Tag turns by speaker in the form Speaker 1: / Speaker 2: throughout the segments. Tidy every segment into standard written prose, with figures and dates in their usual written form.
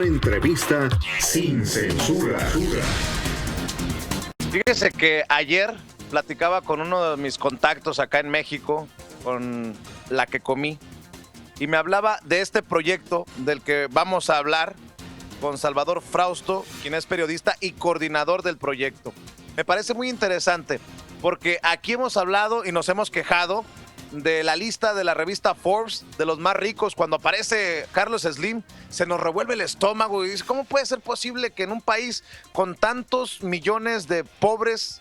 Speaker 1: Entrevista sin censura.
Speaker 2: Fíjese que ayer platicaba con uno de mis contactos acá en México, con la que comí, y me hablaba de este proyecto del que vamos a hablar con Salvador Frausto, quien es periodista y coordinador del proyecto. Me parece muy interesante porque aquí hemos hablado y nos hemos quejado de la lista de la revista Forbes de los más ricos. Cuando aparece Carlos Slim se nos revuelve el estómago y dice, ¿cómo puede ser posible que en un país con tantos millones de pobres,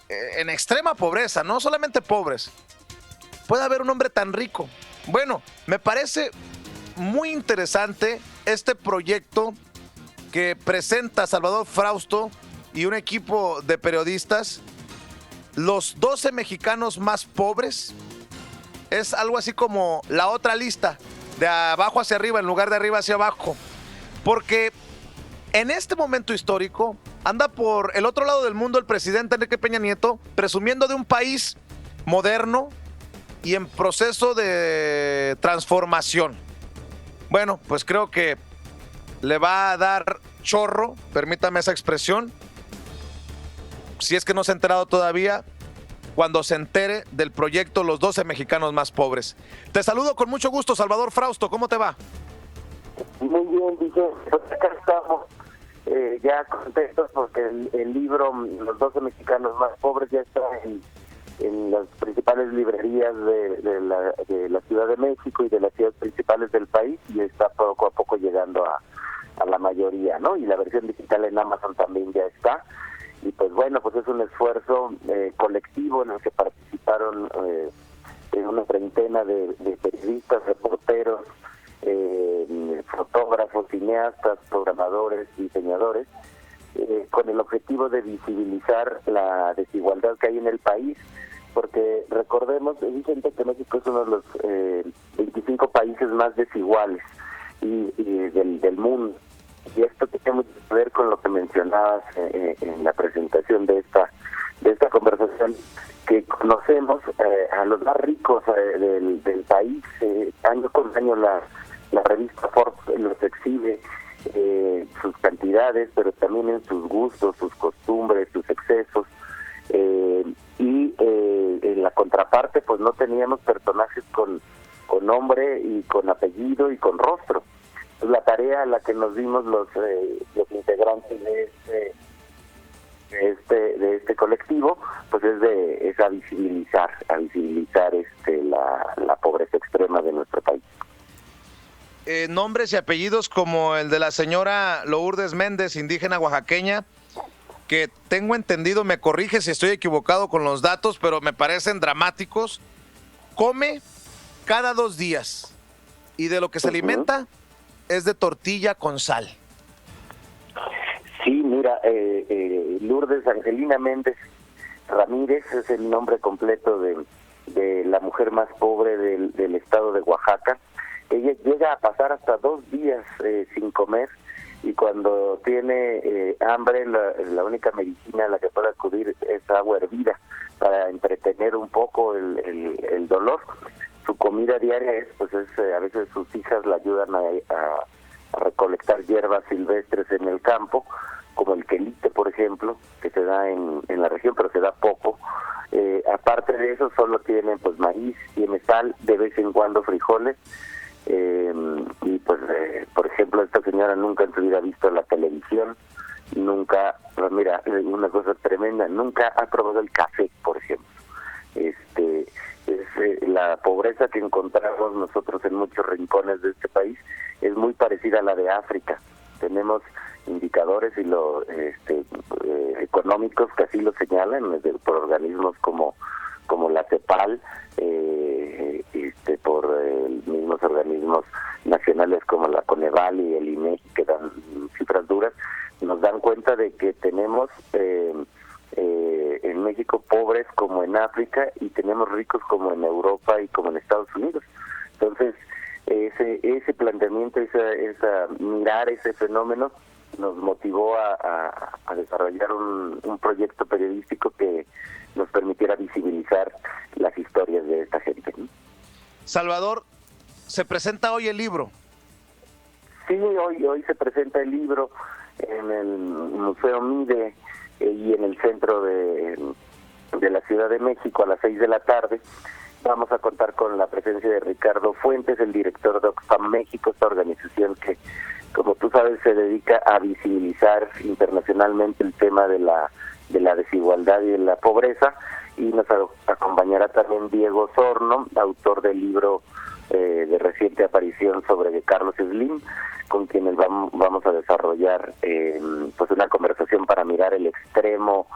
Speaker 2: en extrema pobreza, no solamente pobres, pueda haber un hombre tan rico? Bueno, me parece muy interesante este proyecto que presenta Salvador Frausto y un equipo de periodistas. Los 12 mexicanos más pobres es algo así como la otra lista, de abajo hacia arriba en lugar de arriba hacia abajo, porque en este momento histórico anda por el otro lado del mundo el presidente Enrique Peña Nieto presumiendo de un país moderno y en proceso de transformación. Bueno, pues creo que le va a dar chorro, permítame esa expresión, si es que no se ha enterado todavía, cuando se entere del proyecto Los 12 mexicanos más pobres. Te saludo con mucho gusto, Salvador Frausto, ¿cómo te va?
Speaker 3: Muy bien, Vicente, pues acá estamos ya contentos porque el libro Los 12 mexicanos más pobres ya está en las principales librerías de la Ciudad de México y de las ciudades principales del país, y está poco a poco llegando a la mayoría, ¿no? Y la versión digital en Amazon también ya está. Y pues bueno, pues es un esfuerzo colectivo en el que participaron una treintena de periodistas, reporteros, fotógrafos, cineastas, programadores, diseñadores, con el objetivo de visibilizar la desigualdad que hay en el país, porque recordemos, Vicente, que México es uno de los 25 países más desiguales del mundo. Y esto tiene mucho que ver con lo que mencionabas en la presentación de esta conversación, que conocemos a los más ricos del país. Año con año la revista Forbes los exhibe, sus cantidades, pero también en sus gustos, sus costumbres, sus excesos. Y en la contraparte, pues no teníamos personajes con nombre y con apellido y con rostro. La tarea a la que nos dimos los integrantes de este colectivo, pues es a visibilizar la pobreza extrema de nuestro país.
Speaker 2: Nombres y apellidos como el de la señora Lourdes Méndez, indígena oaxaqueña, que tengo entendido, me corrige si estoy equivocado con los datos, pero me parecen dramáticos. Come cada 2 días y de lo que se alimenta es de tortilla con sal.
Speaker 3: Sí, mira, Lourdes Angelina Méndez Ramírez es el nombre completo de la mujer más pobre del estado de Oaxaca. Ella llega a pasar hasta 2 días sin comer, y cuando tiene hambre la única medicina a la que puede acudir es agua hervida para entretener un poco el dolor. Su comida diaria a veces sus hijas la ayudan a recolectar hierbas silvestres en el campo, como el quelite, por ejemplo, que se da en la región, pero se da poco. Aparte de eso, solo tiene pues maíz, tiene sal, de vez en cuando frijoles. Y pues, por ejemplo, esta señora nunca en su vida ha visto la televisión, nunca, mira, una cosa tremenda, nunca ha probado el café, por ejemplo. La pobreza que encontramos nosotros en muchos rincones de este país es muy parecida a la de África. Tenemos indicadores económicos que así lo señalan por organismos como la CEPAL, por mismos organismos nacionales como la Coneval y el INEGI, que dan cifras duras. Nos dan cuenta de que tenemos en México pobres como en África, y tenemos ricos como en Europa y como en Estados Unidos. Entonces, ese planteamiento, mirar ese fenómeno, nos motivó a desarrollar un proyecto periodístico que nos permitiera visibilizar las historias de esta gente.
Speaker 2: Salvador, se presenta hoy el libro.
Speaker 3: Sí, hoy se presenta el libro en el Museo Mide y en el centro de la Ciudad de México a las 6 de la tarde. Vamos a contar con la presencia de Ricardo Fuentes, el director de Oxfam México, esta organización que, como tú sabes, se dedica a visibilizar internacionalmente el tema de la desigualdad y de la pobreza, y nos acompañará también Diego Osorno, autor del libro de reciente aparición sobre de Carlos Slim, con quienes vamos a desarrollar pues una conversación para mirar el extremo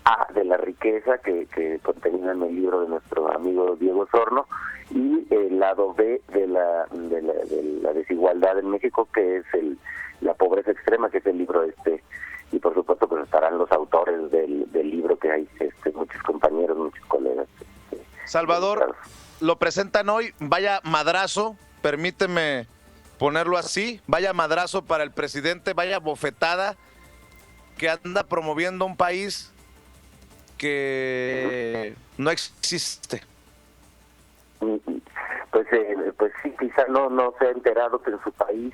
Speaker 3: A de la riqueza que contenida en el libro de nuestro amigo Diego Osorno, y el lado B de la desigualdad en México, que es la pobreza extrema, que es el libro y por supuesto pues estarán los autores del libro, que hay muchos compañeros, muchos colegas.
Speaker 2: Salvador, lo presentan hoy, vaya madrazo, permíteme ponerlo así, vaya madrazo para el presidente, vaya bofetada que anda promoviendo un país que no existe.
Speaker 3: Pues sí, quizá no se ha enterado que en su país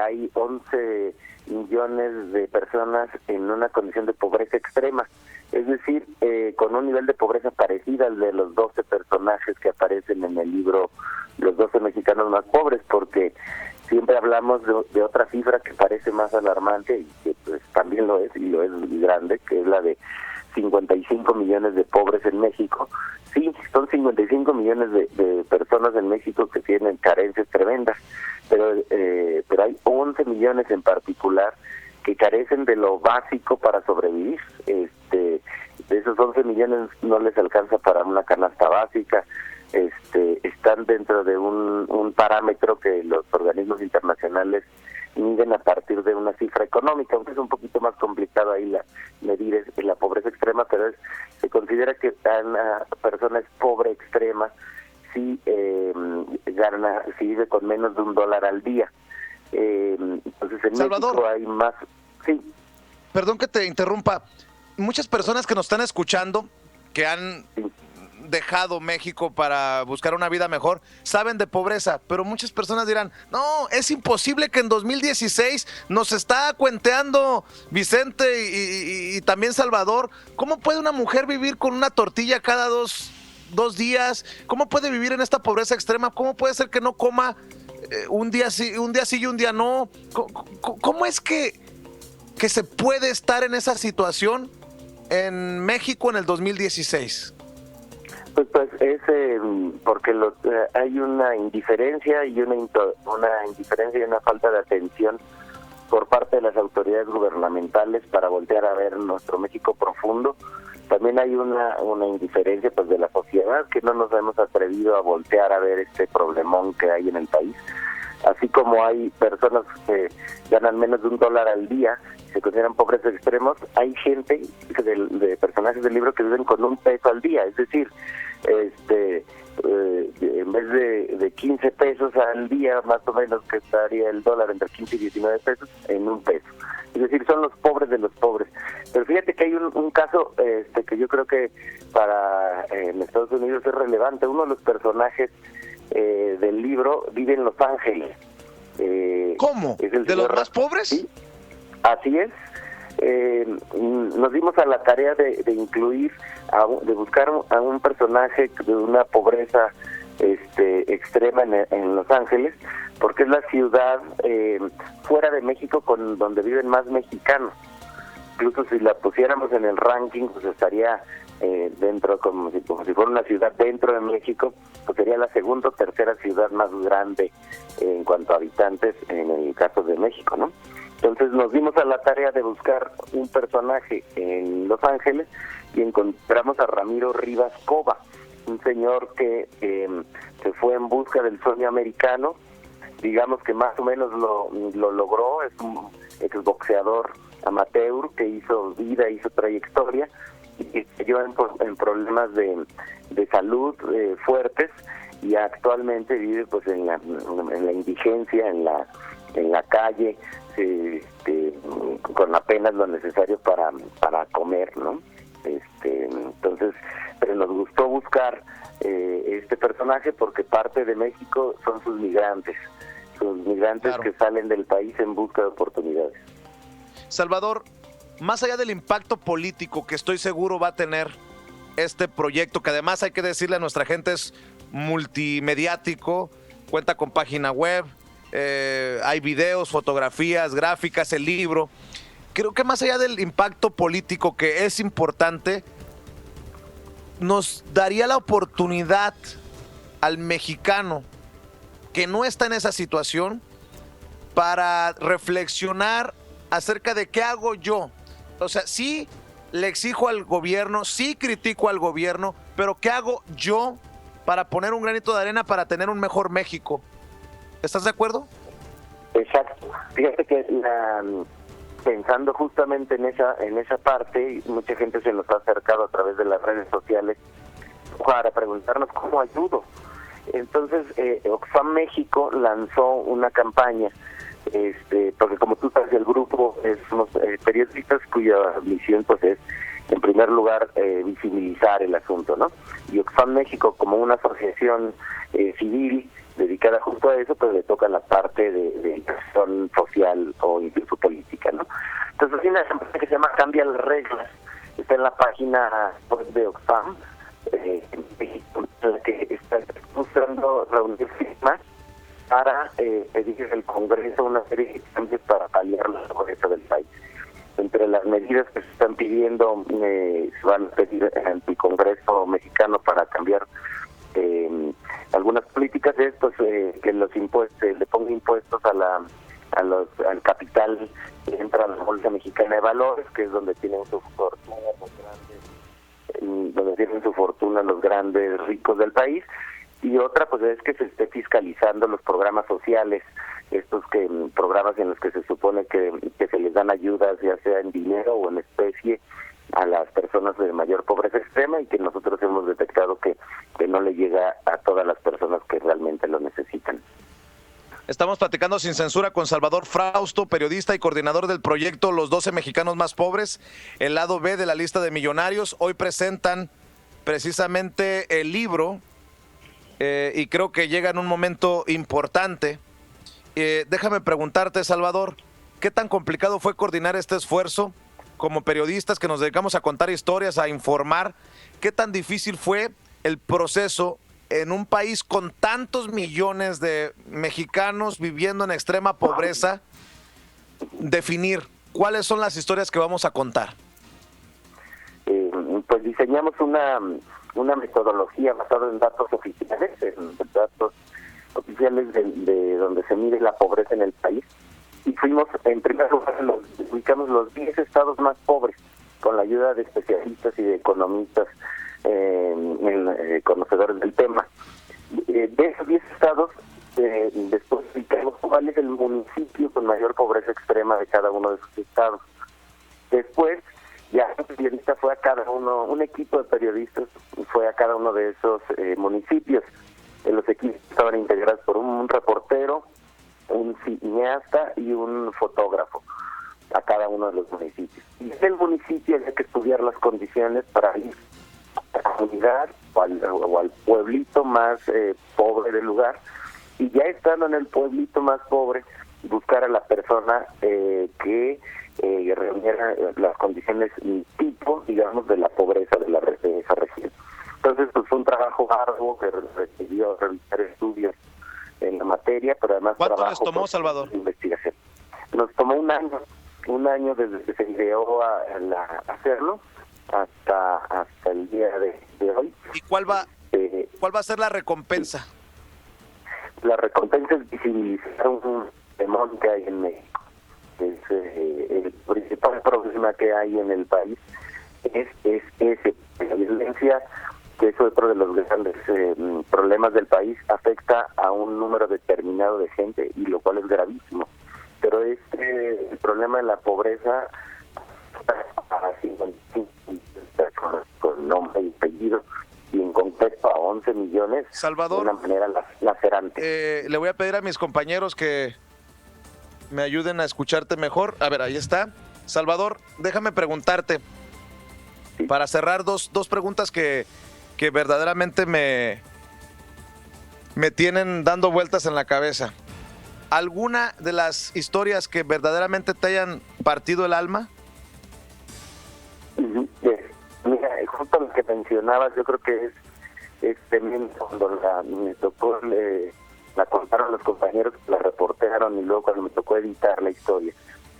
Speaker 3: hay 11 millones de personas en una condición de pobreza extrema, es decir, con un nivel de pobreza parecido al de los 12 personajes que aparecen en el libro Los 12 mexicanos más pobres, porque siempre hablamos de otra cifra que parece más alarmante y que pues también lo es, y lo es grande, que es la de 55 millones de pobres en México. Sí, son 55 millones de personas en México que tienen carencias tremendas, pero hay 11 millones en particular que carecen de lo básico para sobrevivir. De esos 11 millones no les alcanza para una canasta básica. Están dentro de un parámetro que los organismos internacionales miden a partir de una cifra económica, aunque es un poquito más complicado ahí medir la pobreza extrema, pero se considera que una persona es pobre extrema si si vive con menos de $1 al día. Entonces en
Speaker 2: Salvador,
Speaker 3: México hay más. Sí.
Speaker 2: Perdón que te interrumpa. Muchas personas que nos están escuchando, que han dejado México para buscar una vida mejor, saben de pobreza, pero muchas personas dirán, no, es imposible que en 2016 nos está cuenteando Vicente y también Salvador. ¿Cómo puede una mujer vivir con una tortilla cada dos días? ¿Cómo puede vivir en esta pobreza extrema? ¿Cómo puede ser que no coma un día sí y un día no? ¿Cómo es que se puede estar en esa situación en México en el 2016?
Speaker 3: Pues es porque hay una indiferencia y una indiferencia y una falta de atención por parte de las autoridades gubernamentales para voltear a ver nuestro México profundo. También hay una indiferencia pues de la sociedad, que no nos hemos atrevido a voltear a ver este problemón que hay en el país. Así como hay personas que ganan menos de $1 al día, se consideran pobres extremos, hay gente de personajes del libro que viven con $1 al día, es decir, en vez de 15 pesos al día, más o menos, que estaría el dólar entre 15 y 19 pesos, en $1. Es decir, son los pobres de los pobres. Pero fíjate que hay un caso que yo creo que para en Estados Unidos es relevante. Uno de los personajes del libro vive en Los Ángeles.
Speaker 2: ¿Cómo? ¿De los más pobres?
Speaker 3: Sí, así es. Nos dimos a la tarea de incluir, de buscar a un personaje de una pobreza extrema en Los Ángeles, porque es la ciudad fuera de México donde viven más mexicanos. Incluso si la pusiéramos en el ranking, pues estaría dentro, como si fuera una ciudad dentro de México, pues sería la segunda o tercera ciudad más grande en cuanto a habitantes en el caso de México, ¿no? Entonces nos dimos a la tarea de buscar un personaje en Los Ángeles y encontramos a Ramiro Rivas Cova, un señor que se fue en busca del sueño americano, digamos que más o menos lo logró. Es un exboxeador amateur que hizo vida, hizo trayectoria y cayó en problemas de salud fuertes, y actualmente vive pues en la indigencia, en la calle, con apenas lo necesario para comer, ¿no? Entonces, pero nos gustó buscar este personaje porque parte de México son sus migrantes. los migrantes
Speaker 2: Claro.
Speaker 3: que salen del país en busca de oportunidades.
Speaker 2: Salvador, más allá del impacto político que estoy seguro va a tener este proyecto, que además hay que decirle a nuestra gente es multimediático, cuenta con página web, hay videos, fotografías, gráficas, el libro. Creo que más allá del impacto político, que es importante, nos daría la oportunidad al mexicano que no está en esa situación para reflexionar acerca de qué hago yo. O sea, sí le exijo al gobierno, sí critico al gobierno, pero ¿qué hago yo para poner un granito de arena para tener un mejor México? ¿Estás de acuerdo?
Speaker 3: Exacto. Fíjate que pensando justamente en esa parte, mucha gente se nos ha acercado a través de las redes sociales para preguntarnos cómo ayudo. Entonces, Oxfam México lanzó una campaña, porque como tú sabes, el grupo somos periodistas cuya misión pues es, en primer lugar, visibilizar el asunto, ¿no? Y Oxfam México, como una asociación civil dedicada justo a eso, pues le toca la parte de acción social o incluso política, ¿no? Entonces hay una campaña que se llama Cambia las Reglas, está en la página web de Oxfam, en México, en la que está buscando reunir firmas para pedir al Congreso una serie de cambios para paliar la pobreza del país. Entre las medidas que se están pidiendo, se van a pedir ante el Congreso mexicano para cambiar algunas políticas de estos, que los impuestos, le ponga impuestos al capital que entra a la Bolsa Mexicana de Valores, que es donde tienen su fortuna los grandes ricos del país. Y otra pues es que se esté fiscalizando los programas sociales, programas en los que se supone que se les dan ayudas, ya sea en dinero o en especie, a las personas de mayor pobreza extrema, y que nosotros hemos detectado que no le llega a todas las personas que realmente lo necesitan.
Speaker 2: Estamos platicando sin censura con Salvador Frausto, periodista y coordinador del proyecto Los 12 Mexicanos Más Pobres, el lado B de la lista de millonarios. Hoy presentan precisamente el libro y creo que llega en un momento importante. Déjame preguntarte, Salvador, ¿qué tan complicado fue coordinar este esfuerzo como periodistas que nos dedicamos a contar historias, a informar? ¿Qué tan difícil fue el proceso en un país con tantos millones de mexicanos viviendo en extrema pobreza, definir cuáles son las historias que vamos a contar?
Speaker 3: Pues diseñamos una metodología basada en datos oficiales, de donde se mide la pobreza en el país, y fuimos, en primer lugar, ubicamos los 10 estados más pobres, con la ayuda de especialistas y de economistas conocedores del tema. De esos 10 estados, después ubicamos cuál es el municipio con mayor pobreza extrema de cada uno de esos estados. Después, ya un periodista fue a cada uno, un equipo de periodistas fue a cada uno de esos municipios. Los equipos estaban integrados por un reportero, un cineasta y un fotógrafo a cada uno de los municipios. Y en el municipio había que estudiar las condiciones para ir a la comunidad o al pueblito más pobre del lugar, y ya estando en el pueblito más pobre, buscar a la persona que reuniera las condiciones tipo, digamos, de la pobreza de esa región. Entonces, pues fue un trabajo arduo que requirió realizar estudios en la materia, pero además
Speaker 2: ¿Cuánto les tomó, Salvador?
Speaker 3: De investigación. Nos tomó un año desde que se ideó hacerlo hasta el día de hoy.
Speaker 2: ¿Y cuál va a ser la recompensa?
Speaker 3: La recompensa es visibilizar un temor que hay en México. Es el principal problema que hay en el país es ese, la violencia, que es otro de los grandes problemas del país, afecta a un número determinado de gente, y lo cual es gravísimo. Pero el problema de la pobreza, con nombre y apellido, y en concreto a 11 millones,
Speaker 2: Salvador,
Speaker 3: de una manera lacerante.
Speaker 2: Le voy a pedir a mis compañeros que me ayuden a escucharte mejor. A ver, ahí está. Salvador, déjame preguntarte, para cerrar, dos preguntas que verdaderamente me tienen dando vueltas en la cabeza. alguna de las historias que verdaderamente te hayan partido el alma?
Speaker 3: Mira, justo lo que mencionabas, yo creo que es tremendo cuando me tocó, la contaron los compañeros, la reportearon, y luego cuando me tocó editar la historia,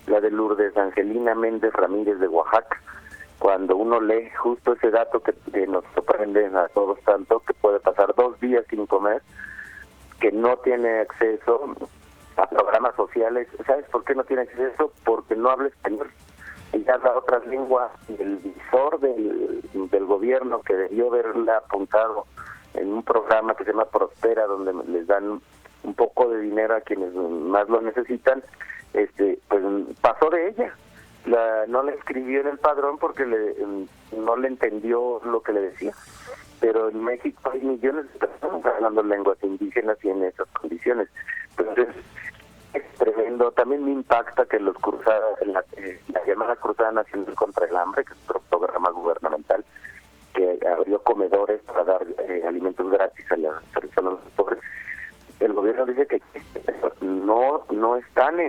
Speaker 3: la de Lourdes Angelina Méndez Ramírez de Oaxaca. Cuando uno lee justo ese dato que nos sorprende a todos tanto, que puede pasar 2 días sin comer, que no tiene acceso a programas sociales. ¿Sabes por qué no tiene acceso? Porque no habla español. Ella habla otras lenguas. El visor del gobierno, que debió haberla apuntado en un programa que se llama Prospera, donde les dan un poco de dinero a quienes más lo necesitan, pues pasó de ella. No la escribió en el padrón porque no le entendió lo que le decía. Pero en México hay millones de personas hablando lenguas indígenas y en esas condiciones. Entonces, es tremendo. También me impacta que los cruzadas, la llamada Cruzada Nacional contra el Hambre, que es otro programa gubernamental, que abrió comedores para dar alimentos gratis a las personas pobres, el gobierno dice que no están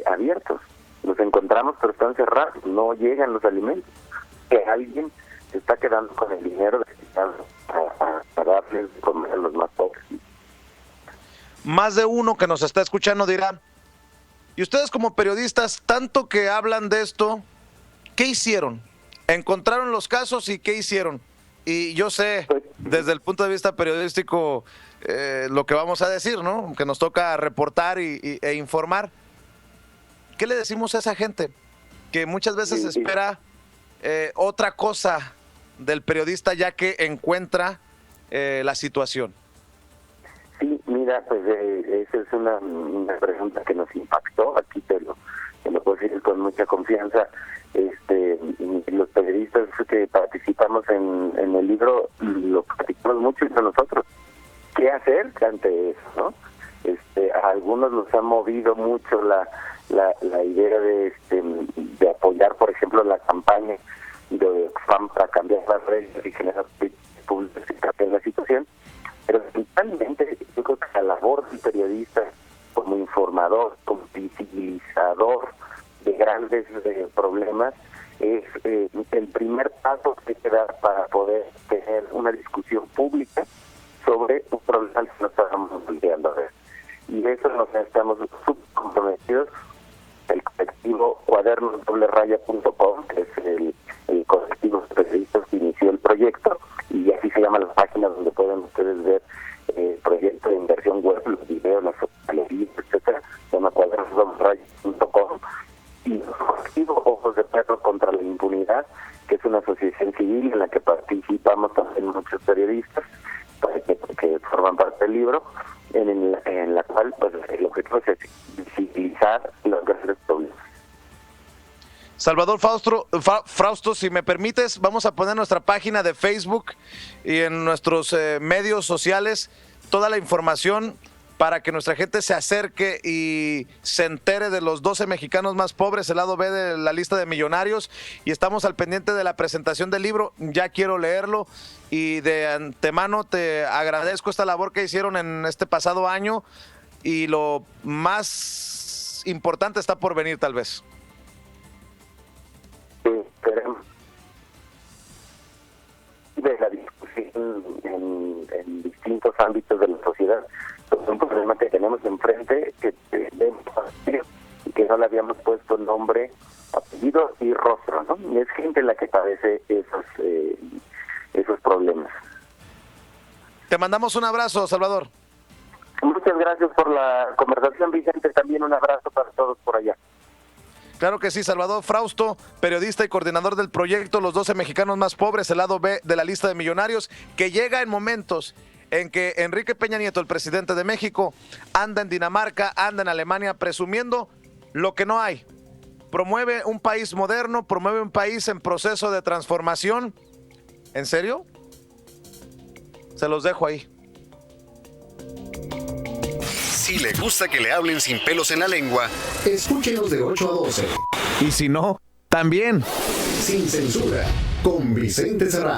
Speaker 3: abiertos. Los encontramos, pero están cerrados, no llegan los alimentos. Que alguien se está quedando con el dinero destinado a darles de comer a los más pobres.
Speaker 2: Más de uno que nos está escuchando dirá, y ustedes como periodistas, tanto que hablan de esto, ¿qué hicieron? ¿Encontraron los casos y qué hicieron? Y yo sé, desde el punto de vista periodístico, lo que vamos a decir, ¿no? Que nos toca reportar e informar. ¿Qué le decimos a esa gente que muchas veces espera otra cosa del periodista ya que encuentra la situación?
Speaker 3: Sí, mira, pues esa es una pregunta que nos impactó. Aquí te lo puedo decir con mucha confianza. Los periodistas que participamos en el libro lo platicamos mucho entre nosotros. ¿Qué hacer ante eso, no? A algunos nos ha movido mucho la idea de apoyar, por ejemplo, la campaña de FAM para cambiar las reglas y generar públicas que cambien la situación. Pero principalmente yo creo que la labor del periodista como informador, como visibilizador de grandes problemas es el primer paso que hay que dar para poder tener una discusión pública sobre un problema que nos estamos volteando a ver. Y eso nos estamos súper comprometidos. El colectivo cuadernosdoble-raya.com, que es el colectivo de periodistas que inició el proyecto, y así se llama la página donde pueden ustedes ver el proyecto de inversión web, los videos, las fotografías, etcétera, se llama cuadernosdoble-raya.com, y el colectivo Ojos de Perro contra la Impunidad, que es una asociación civil en la que participamos también muchos periodistas que forman parte del libro, en la cual pues el objetivo es visibilizar los grandes problemas.
Speaker 2: Salvador Frausto, si me permites, vamos a poner nuestra página de Facebook y en nuestros medios sociales toda la información para que nuestra gente se acerque y se entere de los 12 mexicanos más pobres, el lado B de la lista de millonarios, y estamos al pendiente de la presentación del libro. Ya quiero leerlo y de antemano te agradezco esta labor que hicieron en este pasado año, y lo más importante está por venir tal vez.
Speaker 3: Sí, queremos de la discusión en distintos ámbitos de la sociedad. Es un problema que tenemos enfrente, que no le habíamos puesto nombre, apellido y rostro, ¿no? Y es gente la que padece esos problemas.
Speaker 2: Te mandamos un abrazo, Salvador.
Speaker 3: Muchas gracias por la conversación, Vicente. También un abrazo para todos por allá.
Speaker 2: Claro que sí, Salvador Frausto, periodista y coordinador del proyecto Los 12 Mexicanos Más Pobres, el lado B de la lista de millonarios, que llega en momentos en que Enrique Peña Nieto, el presidente de México, anda en Dinamarca, anda en Alemania presumiendo lo que no hay. Promueve un país moderno, promueve un país en proceso de transformación. ¿En serio? Se los dejo ahí.
Speaker 1: Si le gusta que le hablen sin pelos en la lengua, escúchenos de 8 a 12.
Speaker 2: Y si no, también.
Speaker 1: Sin censura, con Vicente Serrano.